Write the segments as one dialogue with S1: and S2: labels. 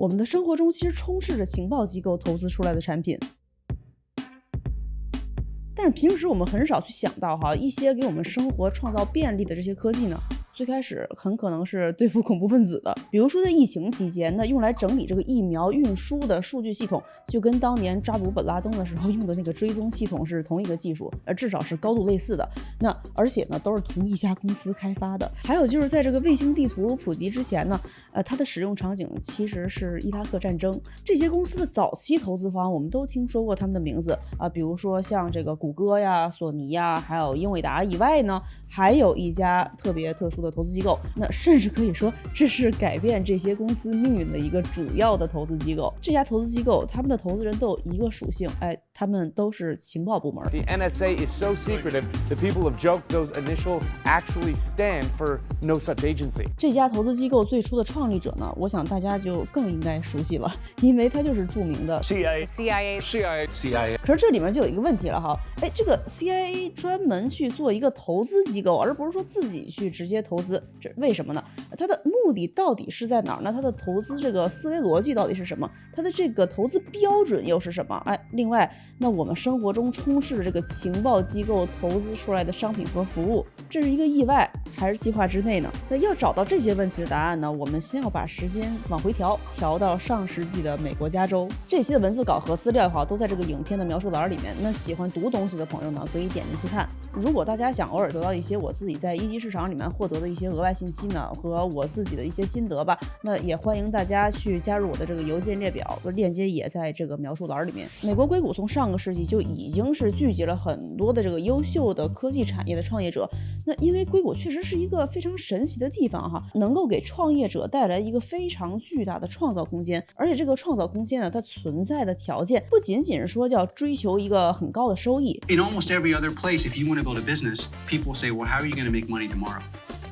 S1: 我们的生活中其实充斥着情报机构投资出来的产品。但是平时我们很少去想到一些给我们生活创造便利的这些科技呢，最开始很可能是对付恐怖分子的。比如说在疫情期间，那用来整理这个疫苗运输的数据系统，就跟当年抓捕本拉登的时候用的那个追踪系统是同一个技术，至少是高度类似的。那而且呢，都是同一家公司开发的。还有就是在这个卫星地图普及之前呢，它的使用场景其实是伊拉克战争。这些公司的早期投资方，我们都听说过他们的名字比如说像这个谷歌呀、索尼呀，还有英伟达以外呢，还有一家特别特殊的投资机构，那甚至可以说这是改变这些公司命运的一个主要的投资机构。这家投资机构，他们的投资人都有一个属性，他们都是情报部门。
S2: The NSA is so secretive that people have joked those initial actually stand for no such agency.
S1: 这家投资机构最初的创立者呢，我想大家就更应该熟悉了，因为他就是著名的
S3: CIA。
S1: 可是这里面就有一个问题了这个 CIA 专门去做一个投资机构，而不是说自己去直接投资，这为什么呢？它的目的到底是在哪儿呢？它的投资这个思维逻辑到底是什么？它的这个投资标准又是什么？另外，那我们生活中充斥着这个情报机构投资出来的商品和服务，这是一个意外还是计划之内呢？那要找到这些问题的答案呢，我们先要把时间往回调到上世纪的美国加州。这些的文字稿和资料都在这个影片的描述栏里面。那喜欢读东西的朋友呢，可以点进去看。如果大家想偶尔得到一些我自己在一级市场里面获得的一些额外信息呢，和我自己的一些心得吧，那也欢迎大家去加入我的这个邮件列表，链接也在这个描述栏里面。美国硅谷从上个世纪就已经是聚集了很多的这个优秀的科技产业的创业者。那因为硅谷确实是一个非常神奇的地方能够给创业者带来一个非常巨大的创造空间。而且这个创造空间呢，它存在的条件不仅仅是说要追求一个很高的收益。
S4: In almost every other place, if you want to build a business, people say, well, how are you going to make money tomorrow?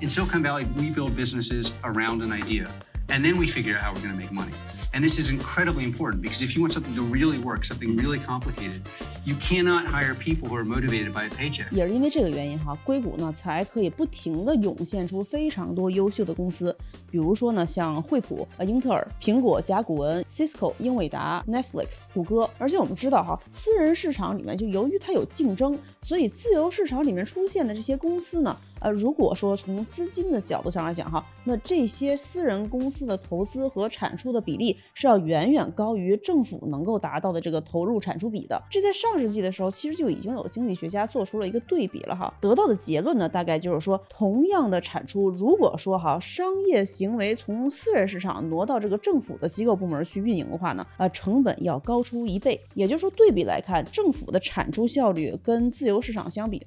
S4: In Silicon Valley, we build businesses around an idea, and then we figure out how we're going to make money. And this is incredibly important because if you want something to really work, something really complicated, you cannot hire people who are motivated by a paycheck.
S1: 也是因为这个原因硅谷呢才可以不停地涌现出非常多优秀的公司。比如说呢，像惠普、英特尔、苹果、甲骨文、Cisco、英伟达、Netflix、谷歌。而且我们知道私人市场里面就由于它有竞争，所以自由市场里面出现的这些公司呢，如果说从资金的角度上来讲那这些私人公司的投资和产出的比例是要远远高于政府能够达到的这个投入产出比的。这在上世纪的时候其实就已经有经济学家做出了一个对比了得到的结论呢，大概就是说，同样的产出，如果说商业行为从私人市场挪到这个政府的机构部门去运营的话呢，成本要高出1倍。也就是说，对比来看，政府的产出效率跟自由市场相比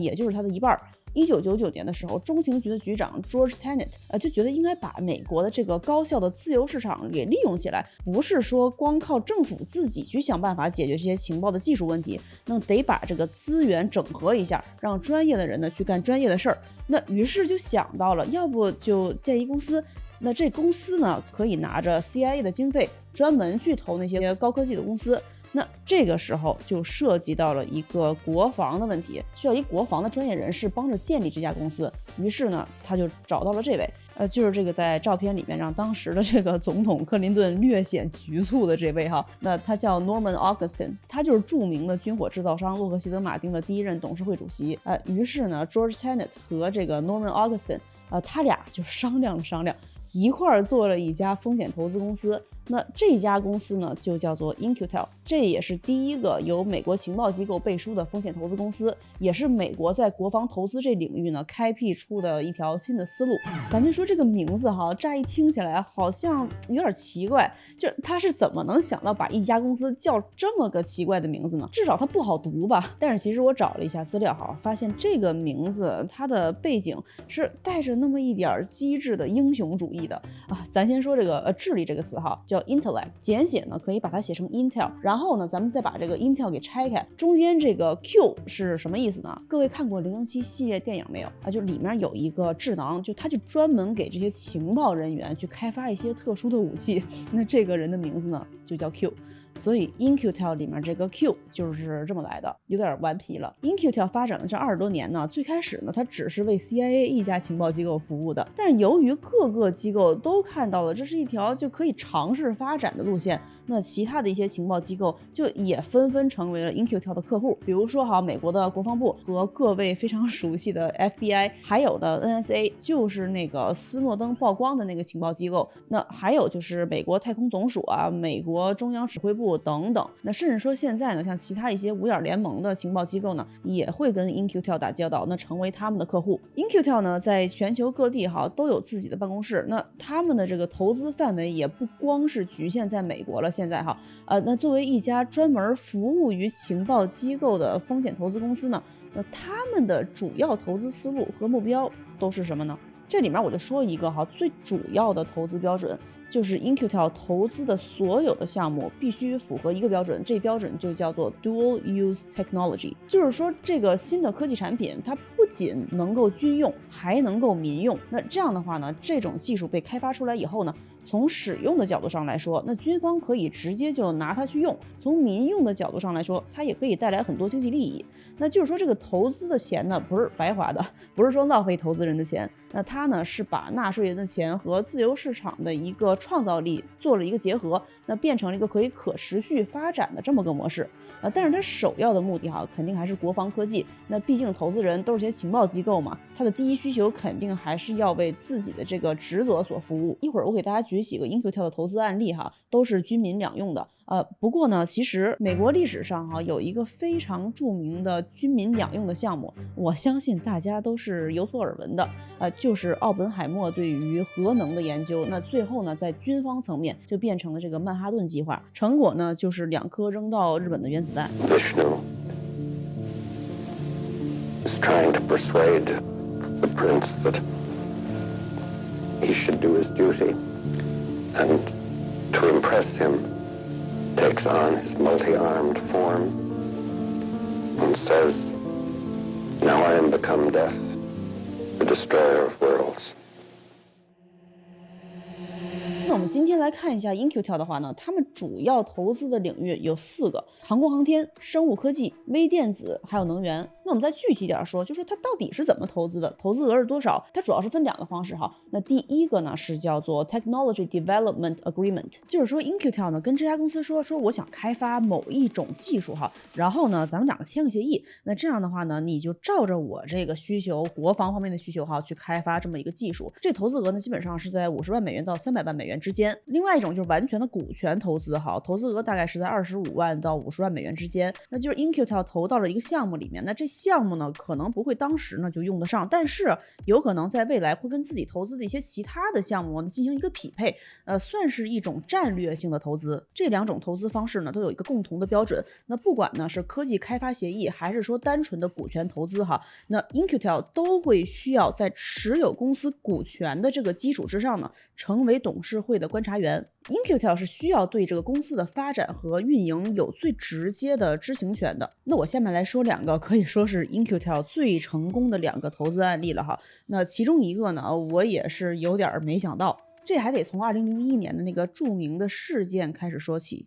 S1: 也就是它的1半。1999年的时候，中情局的局长 George Tenet 就觉得应该把美国的这个高效的自由市场给利用起来，不是说光靠政府自己去想办法解决这些情报的技术问题，那得把这个资源整合一下，让专业的人呢去干专业的事儿。那于是就想到了，要不就建一公司，那这公司呢可以拿着 CIA 的经费，专门去投那些高科技的公司。那这个时候就涉及到了一个国防的问题，需要一国防的专业人士帮着建立这家公司。于是呢，他就找到了这位，就是这个在照片里面让当时的这个总统克林顿略显局促的这位那他叫 Norman Augustin， 他就是著名的军火制造商洛克希德马丁的第一任董事会主席。于是呢 George Tenet 和这个 Norman Augustin， 他俩就商量了商量，一块儿做了一家风险投资公司。那这家公司呢就叫做 In-Q-Tel， 这也是第一个由美国情报机构背书的风险投资公司，也是美国在国防投资这领域呢开辟出的一条新的思路。咱就说这个名字乍一听起来好像有点奇怪，就他是怎么能想到把一家公司叫这么个奇怪的名字呢？至少它不好读吧。但是其实我找了一下资料发现这个名字它的背景是带着那么一点机智的英雄主义的咱先说这个智力这个词叫 intellect， 简写呢可以把它写成 Intel， 然后呢咱们再把这个 Intel 给拆开，中间这个 Q 是什么意思呢？各位看过007系列电影没有就里面有一个智囊，它就专门给这些情报人员去开发一些特殊的武器，那这个人的名字呢就叫 Q。所以 In-Q-Tel 里面这个 Q 就是这么来的，有点顽皮了。In-Q-Tel 发展了这20多年呢，最开始呢，它只是为 CIA 一家情报机构服务的，但是由于各个机构都看到了这是一条就可以尝试发展的路线，那其他的一些情报机构就也纷纷成为了 In-Q-Tel 的客户。比如说美国的国防部和各位非常熟悉的 FBI， 还有的 NSA， 就是那个斯诺登曝光的那个情报机构，那还有就是美国太空总署啊，美国中央指挥部等等。那甚至说现在呢，像其他一些五眼联盟的情报机构呢，也会跟 In-Q-Tel 打交道，那成为他们的客户。In-Q-Tel 呢，在全球各地都有自己的办公室，那他们的这个投资范围也不光是局限在美国了。现在那作为一家专门服务于情报机构的风险投资公司呢，那他们的主要投资思路和目标都是什么呢？这里面我就说一个最主要的投资标准，就是 In-Q-Tel 投资的所有的项目必须符合一个标准，这标准就叫做 Dual Use Technology， 就是说这个新的科技产品它不仅能够军用，还能够民用。那这样的话呢，这种技术被开发出来以后呢，从使用的角度上来说，那军方可以直接就拿它去用；从民用的角度上来说，它也可以带来很多经济利益。那就是说这个投资的钱呢，不是白花的，不是说浪费投资人的钱，那它呢是把纳税人的钱和自由市场的一个创造力做了一个结合，那变成了一个可以可持续发展的这么个模式。但是它首要的目的肯定还是国防科技。那毕竟投资人都是些情报机构嘛，它的第一需求肯定还是要为自己的这个职责所服务。一会儿我给大家举几个 In-Q-Tel 的投资案例都是军民两用的。不过呢，其实美国历史上有一个非常著名的军民两用的项目，我相信大家都是有所耳闻的，就是奥本海默对于核能的研究。那最后呢，在军方层面就变成了这个曼哈顿计划，成果呢就是2颗扔到日本的原子弹。
S5: Vishnu is trying to persuade the prince that he should do his duty, and to impress him, takes on his multi-armed form and says, "Now I am become death, the destroyer of worlds."
S1: 那我们今天来看一下 In-Q-Tel 的话呢，他们主要投资的领域有4个：航空航天、生物科技、微电子，还有能源。那我们再具体点说，就是它到底是怎么投资的，投资额是多少？它主要是分2个方式那第一个呢是叫做 Technology Development Agreement， 就是说 In-Q-Tel 呢跟这家公司说我想开发某一种技术然后呢咱们2个签个协议，那这样的话呢你就照着我这个需求，国防方面的需求去开发这么一个技术。这投资额呢基本上是在50万美元到300万美元之间。另外一种就是完全的股权投资投资额大概是在25万到50万美元之间。那就是 In-Q-Tel 投到了一个项目里面，那这项目呢可能不会当时呢就用得上，但是有可能在未来会跟自己投资的一些其他的项目进行一个匹配，算是一种战略性的投资。这2种投资方式呢都有一个共同的标准，那不管呢是科技开发协议还是说单纯的股权投资那 In-Q-Tel 都会需要在持有公司股权的这个基础之上呢成为董事会的观察员。In-Q-Tel 是需要对这个公司的发展和运营有最直接的知情权的。那我下面来说2个可以说是 In-Q-Tel 最成功的2个投资案例了那其中一个呢我也是有点没想到，这还得从2001年的那个著名的事件开始说起。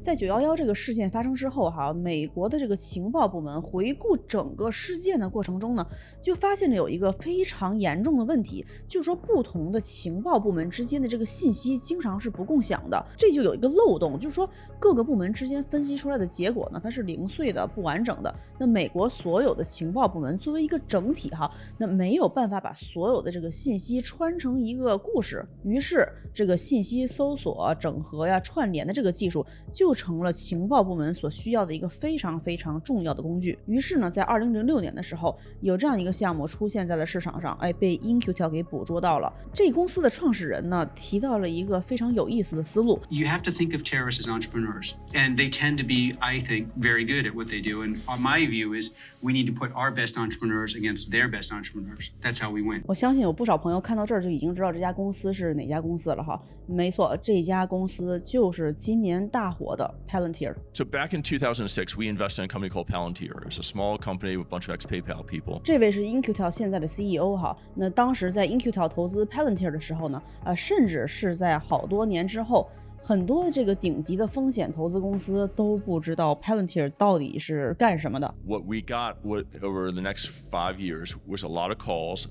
S1: 在911这个事件发生之后美国的这个情报部门回顾整个事件的过程中呢，就发现了有一个非常严重的问题，就是说不同的情报部门之间的这个信息经常是不共享的。这就有一个漏洞，就是说各个部门之间分析出来的结果呢，它是零碎的、不完整的。那美国所有的情报部门作为一个整体那没有办法把所有的这个信息穿成一个故事，于是这个信息搜索、整合串联的这个技术就成了情报部门所需要的一个非常非常重要的工具。于是呢，在2006年的时候，有这样一个项目出现在了市场上，被 In-Q-Tel 给捕捉到了。这公司的创始人呢，提到了一个非常有意思的思路。
S4: You have to think of terrorists as entrepreneurs, and they tend to be, I think, very good at what they do. And my view is we need to put our best entrepreneurs against their best entrepreneurs. That's how we win.
S1: 我相信有不少朋友看到这儿就已经知道这家公司是哪家公司了没错，这家公司就是今年大火的的 Palantir。
S6: So back in 2006, we invested in a company called Palantir. It's a small company with a bunch of ex-PayPal people.
S1: 这位是 In-Q-Tel 现在的 CEO 哈。那当时在 In-Q-Tel 投资 Palantir 的时候呢，甚至是在好多年之后，很多的这个顶级的风险投资公司都不知道 Palantir 到底是干什么的。
S6: What we got over the next 5 years was a lot of calls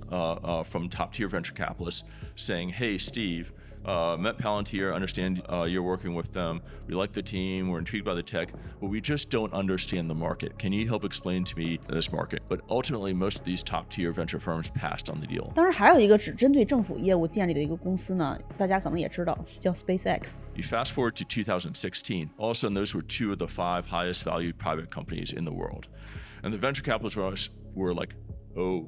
S6: from top-tier venture capitalists saying, "Hey, Steve, met Palantir, understand you're working with them. We like the team, we're intrigued by the tech, but we just don't understand the market. Can you help explain to me this market?" But ultimately, most of these top-tier venture firms passed on the deal.
S1: 当然，还有一个只针对政府业务建立的一个公司呢，大家可能也知道，叫 SpaceX。
S6: You fast forward to 2016, all of a sudden those were 2 of the 5 highest valued private companies in the world. And the venture capitalists were like, oh,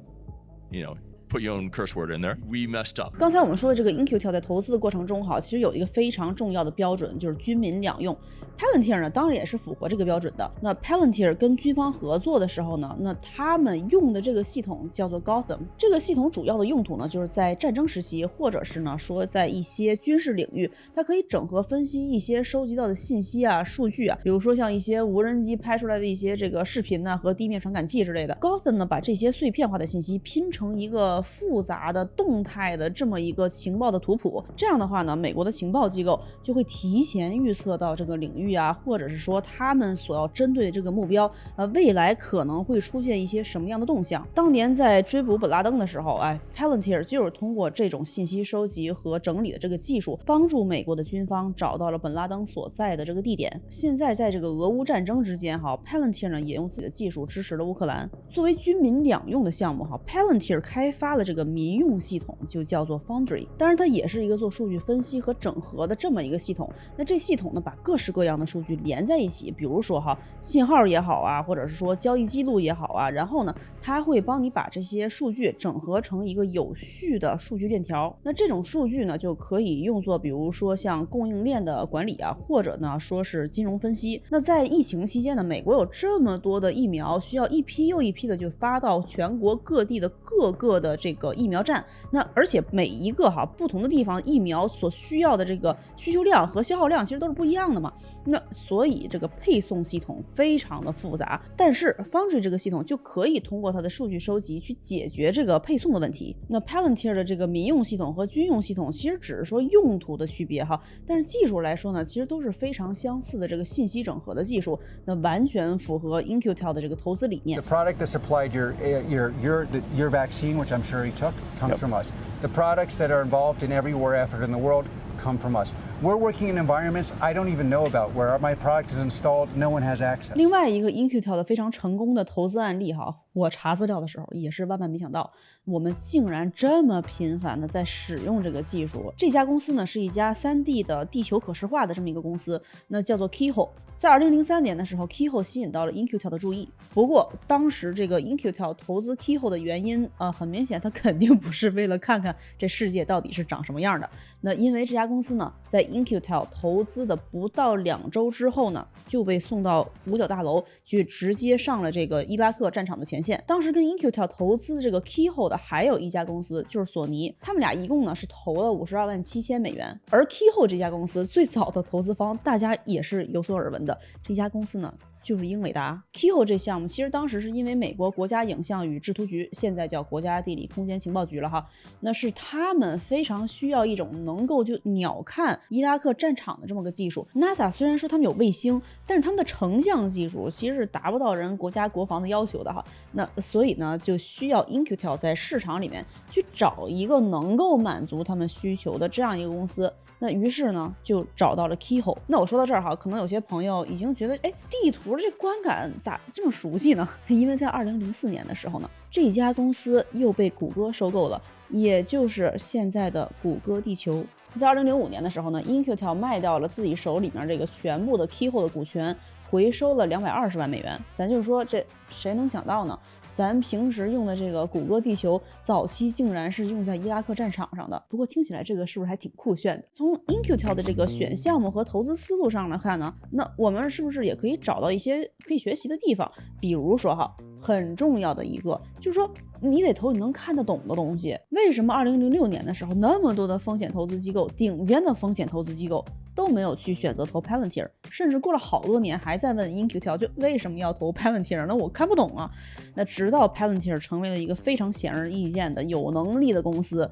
S6: put your own curse word in there. We messed up.
S1: 刚才我们说的这个 In-Q-Tel 在投资的过程中其实有一个非常重要的标准，就是军民两用。Palantir 呢，当然也是符合这个标准的。那 Palantir 跟军方合作的时候呢，那他们用的这个系统叫做 Gotham。这个系统主要的用途呢，就是在战争时期，或者是呢说在一些军事领域，它可以整合分析一些收集到的信息啊、数据啊，比如说像一些无人机拍出来的一些这个视频呢和地面传感器之类的。Gotham 呢，把这些碎片化的信息拼成一个复杂的动态的这么一个情报的图谱。这样的话呢，美国的情报机构就会提前预测到这个领域啊，或者是说他们所要针对的这个目标未来可能会出现一些什么样的动向。当年在追捕本拉登的时候Palantir 就是通过这种信息收集和整理的这个技术，帮助美国的军方找到了本拉登所在的这个地点。现在在这个俄乌战争之间Palantir 呢也用自己的技术支持了乌克兰。作为军民两用的项目Palantir 开发了这个民用系统，就叫做 Foundry。 当然它也是一个做数据分析和整合的这么一个系统。那这系统呢，把各式各样的数据连在一起，比如说信号也好啊，或者是说交易记录也好啊，然后呢它会帮你把这些数据整合成一个有序的数据链条。那这种数据呢就可以用作比如说像供应链的管理啊，或者呢说是金融分析。那在疫情期间呢，美国有这么多的疫苗，需要一批又一批的就发到全国各地的各个的这个疫苗站。那而且每一个不同的地方疫苗所需要的这个需求量和消耗量其实都是不一样的嘛。那所以这个配送系统非常的复杂，但是 Foundry 这个系统就可以通过它的数据收集去解决这个配送的问题。那 Palantir 的这个民用系统和军用系统其实只是说用途的区别但是技术来说呢，其实都是非常相似的这个信息整合的技术，那完全符合 In-Q-Tel 的这个投资理念。
S7: The product that supplied your vaccine, which I'm sure he took, comes from us. The products that are involved in every war effort in the world come from us. We're working in environments I don't even know about, where my product is installed, no one has access.
S1: 另外一个 In-Q-Tel 的非常成功的投资案例我查资料的时候也是万万没想到，我们竟然这么频繁的在使用这个技术。这家公司呢是一家3D 的地球可视化的这么一个公司，那叫做 Keyhole。在2003年的时候 ，Keyhole 吸引到了 In-Q-Tel 的注意。不过当时这个 In-Q-Tel 投资 Keyhole 的原因很明显，它肯定不是为了看看这世界到底是长什么样的。那因为这家公司呢，在 In-Q-Tel 投资的不到2周之后呢，就被送到五角大楼去，直接上了这个伊拉克战场的前线。当时跟 In-Q-Tel 投资这个 Keyhole 的还有一家公司，就是索尼，他们俩一共呢是投了52万7千美元。而 Keyhole 这家公司最早的投资方，大家也是有所耳闻的，这家公司呢就是英伟达。 Keyhole 这项目其实当时是因为美国国家影像与制图局，现在叫国家地理空间情报局了那是他们非常需要一种能够就鸟瞰伊拉克战场的这么个技术。 NASA 虽然说他们有卫星，但是他们的成像技术其实是达不到人国家国防的要求的那所以呢就需要 In-Q-Tel 在市场里面去找一个能够满足他们需求的这样一个公司。那于是呢就找到了 Keyhole。 那我说到这儿可能有些朋友已经觉得地图这观感咋这么熟悉呢？因为在2004年的时候呢，这家公司又被谷歌收购了，也就是现在的谷歌地球。在2005年的时候呢， In-Q-Tel 卖掉了自己手里面这个全部的 Keyhole 的股权，回收了220万美元。咱就是说，这谁能想到呢？咱平时用的这个谷歌地球，早期竟然是用在伊拉克战场上的。不过听起来这个是不是还挺酷炫的？从 In-Q-Tel 的这个选项目和投资思路上来看呢，那我们是不是也可以找到一些可以学习的地方？比如说很重要的一个就是说你得投你能看得懂的东西。为什么2006年的时候那么多的风险投资机构，顶尖的风险投资机构都没有去选择投 Palantir， 甚至过了好多年还在问 In-Q-Tel 就为什么要投 Palantir 呢？我看不懂啊。那直到 Palantir 成为了一个非常显而易见的有能力的公司，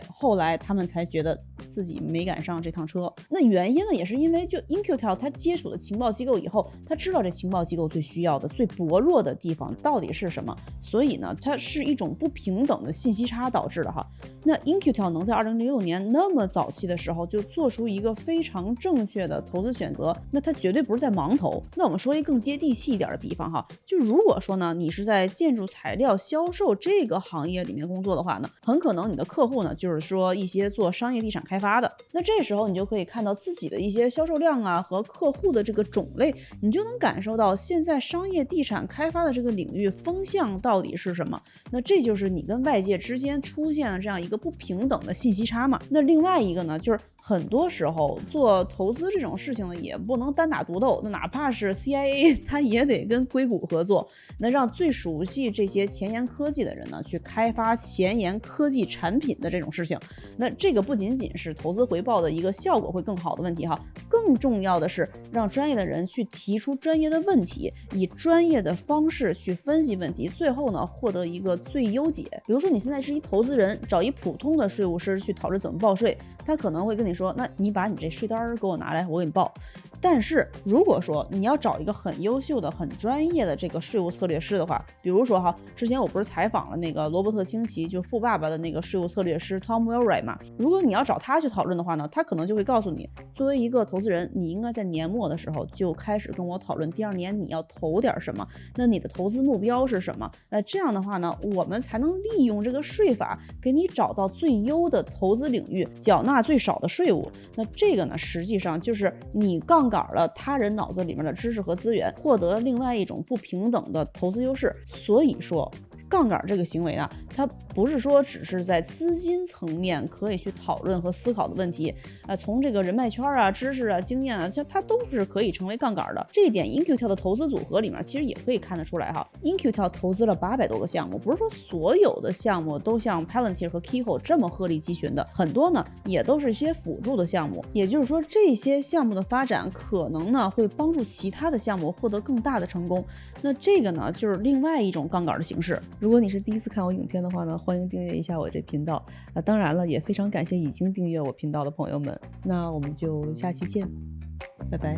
S1: 后来他们才觉得自己没赶上这趟车。那原因呢，也是因为就 In-Q-Tel 他接触的情报机构以后，他知道这情报机构最需要的、最薄弱的地方到底是什么，所以呢，它是一种不平等的信息差导致的哈。那 In-Q-Tel 能在2006年那么早期的时候就做出一个非常正确的投资选择，那它绝对不是在盲投。那我们说一个更接地气一点的比方哈，就如果说呢，你是在建筑材料销售这个行业里面工作的话呢，很可能你的客户呢就是说一些做商业地产开发的，那这时候你就可以看到自己的一些销售量啊和客户的这个种类，你就能感受到现在商业地产开发的这个领域风向到底是什么。那这就是你跟外界之间出现了这样一个不平等的信息差嘛。那另外一个呢，就是很多时候做投资这种事情呢，也不能单打独斗，那哪怕是 CIA 它也得跟硅谷合作，那让最熟悉这些前沿科技的人呢去开发前沿科技产品的这种事情。那这个不仅仅是投资回报的一个效果会更好的问题哈，更重要的是让专业的人去提出专业的问题，以专业的方式去分析问题，最后呢获得一个最优解。比如说你现在是一投资人，找一普通的税务师去讨论怎么报税，他可能会跟你说，那你把你这税单给我拿来，我给你报。但是如果说你要找一个很优秀的、很专业的这个税务策略师的话，比如说哈，之前我不是采访了那个罗伯特清崎，就富爸爸的那个税务策略师 Tom Mulray 嘛，如果你要找他去讨论的话呢，他可能就会告诉你，作为一个投资人，你应该在年末的时候就开始跟我讨论第二年你要投点什么，那你的投资目标是什么？这样的话呢，我们才能利用这个税法给你找到最优的投资领域，缴纳最少的税务。那这个呢，实际上就是你杠杆了他人脑子里面的知识和资源，获得另外一种不平等的投资优势。所以说杠杆这个行为呢，它不是说只是在资金层面可以去讨论和思考的问题，从这个人脉圈啊、知识啊、经验啊，它都是可以成为杠杆的。这一点 In-Q-Tel 的投资组合里面其实也可以看得出来哈。In-Q-Tel 投资了800多个项目，不是说所有的项目都像 Palantir 和 Keyhole 这么鹤立鸡群的，很多呢也都是一些辅助的项目。也就是说，这些项目的发展可能呢会帮助其他的项目获得更大的成功。那这个呢就是另外一种杠杆的形式。如果你是第一次看我影片的话呢，欢迎订阅一下我这频道当然了，也非常感谢已经订阅我频道的朋友们。那我们就下期见，拜拜。